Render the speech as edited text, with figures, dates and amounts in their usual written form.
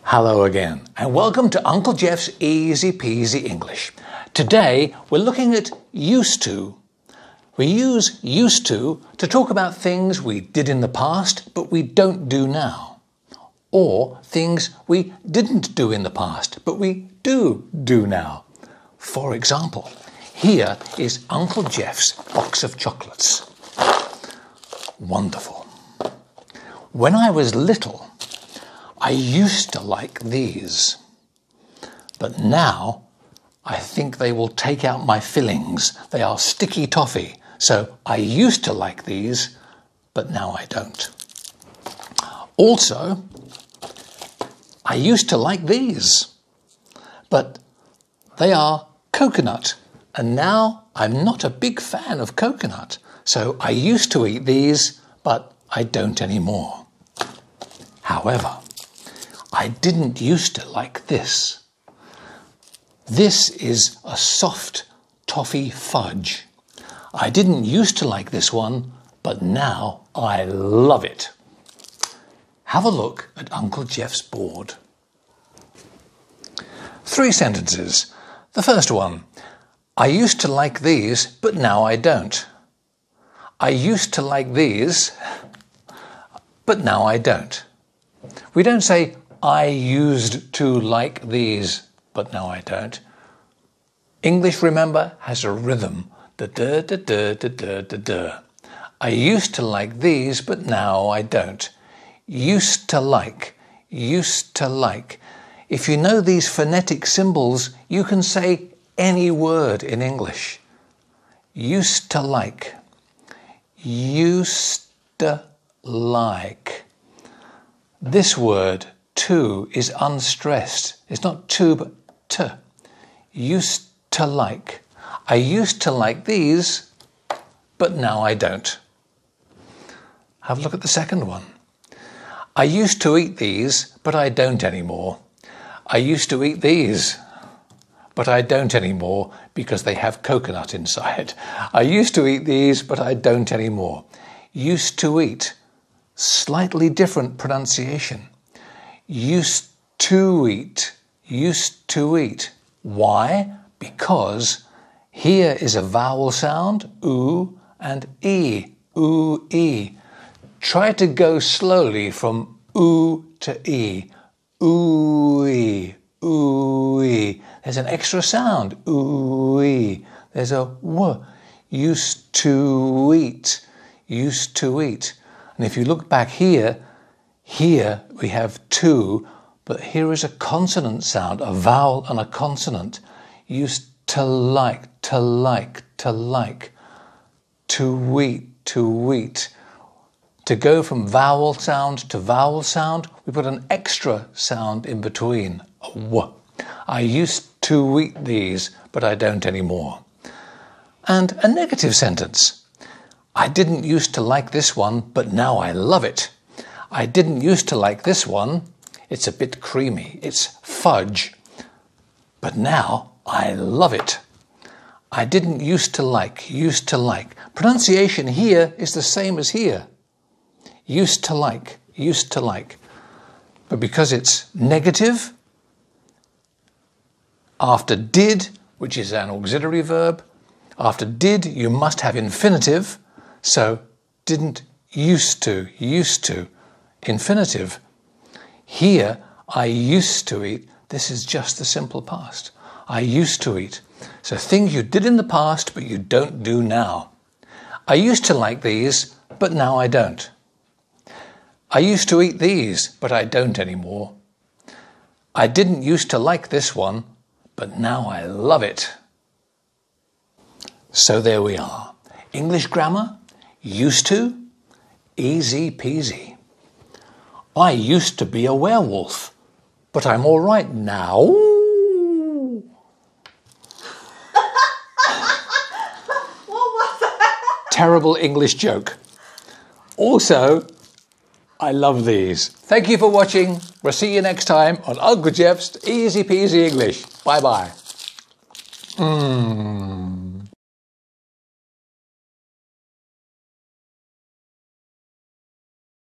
Hello again, and welcome to Uncle Geoff's Easy-Peasy English. Today, we're looking at used to. We use used to talk about things we did in the past, but we don't do now. Or things we didn't do in the past, but we do now. For example, here is Uncle Geoff's box of chocolates. Wonderful. When I was little, I used to like these, but now I think they will take out my fillings. They are sticky toffee, so I used to like these, but now I don't. Also, I used to like these, but they are coconut, and now I'm not a big fan of coconut, so I used to eat these, but I don't anymore. However, I didn't used to like this. This is a soft toffee fudge. I didn't used to like this one, but now I love it. Have a look at Uncle Geoff's board. 3 sentences. The first one, I used to like these, but now I don't. I used to like these, but now I don't. We don't say, I used to like these, but now I don't. English, remember, has a rhythm. Da-da-da-da-da-da-da-da. I used to like these, but now I don't. Used to like, used to like. If you know these phonetic symbols, you can say any word in English. Used to like. Used to like. This word, to, is unstressed. It's not to, but to. Used to like. I used to like these, but now I don't. Have a look at the second one. I used to eat these, but I don't anymore. I used to eat these, but I don't anymore because they have coconut inside. I used to eat these, but I don't anymore. Used to eat. Slightly different pronunciation. Used to eat. Used to eat. Why? Because here is a vowel sound, oo, and e. Oo, e. Try to go slowly from oo to e. Oo, e. Oo, e. There's an extra sound, oo, e. There's a w. Used to eat. Used to eat. And if you look back here we have two, but here is a consonant sound, a vowel and a consonant. Used to like, to like, to like. To eat, to eat. To go from vowel sound to vowel sound, we put an extra sound in between, a w. I used to eat these, but I don't anymore. And a negative sentence. I didn't used to like this one, but now I love it. I didn't used to like this one. It's a bit creamy. It's fudge. But now I love it. I didn't used to like, used to like. Pronunciation here is the same as here. Used to like, used to like. But because it's negative, after did, which is an auxiliary verb, after did you must have infinitive. So, didn't used to, infinitive. Here, I used to eat. This is just the simple past. I used to eat. So, things you did in the past, but you don't do now. I used to like these, but now I don't. I used to eat these, but I don't anymore. I didn't used to like this one, but now I love it. So there we are. English grammar. Used to, easy peasy. I used to be a werewolf, but I'm all right now. What was that? Terrible English joke. Also, I love these. Thank you for watching. We'll see you next time on Uncle Geoff's Easy-Peasy English. Bye-bye.